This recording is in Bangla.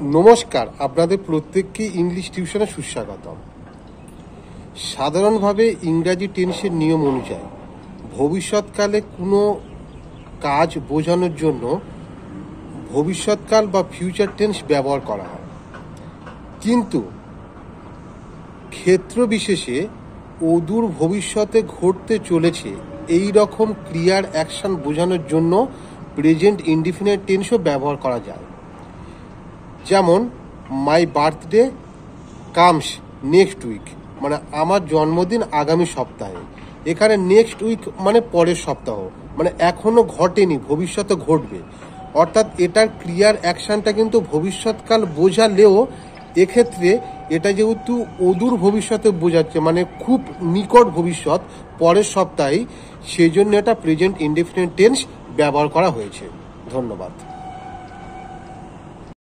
নমস্কার, আপনাদের প্রত্যেককে ইংলিশ টিউশনে সুস্বাগতম। সাধারণভাবে ইংরাজি টেন্সের নিয়ম অনুযায়ী ভবিষ্যৎকালে কোনো কাজ বোঝানোর জন্য ভবিষ্যৎকাল বা ফিউচার টেন্স ব্যবহার করা হয়, কিন্তু ক্ষেত্র বিশেষে অদূর ভবিষ্যতে ঘটতে চলেছে এই রকম ক্রিয়ার অ্যাকশন বোঝানোর জন্য প্রেজেন্ট ইনডিফিনিট টেন্সও ব্যবহার করা যায়। যেমন my birthday comes next week, মানে আমার জন্মদিন আগামী সপ্তাহে। এখানে নেক্সট উইক মানে পরের সপ্তাহ, মানে এখনো ঘটেনি, ভবিষ্যতে ঘটবে। অর্থাৎ এটার ক্রিয়ার অ্যাকশনটা কিন্তু ভবিষ্যৎকাল বোঝালেও এক্ষেত্রে এটা যেহেতু অদূর ভবিষ্যতে বোঝাচ্ছে, মানে খুব নিকট ভবিষ্যৎ, পরের সপ্তাহেই, সেই জন্য এটা প্রেজেন্ট ইনডিফিনিট টেন্স ব্যবহার করা হয়েছে। ধন্যবাদ।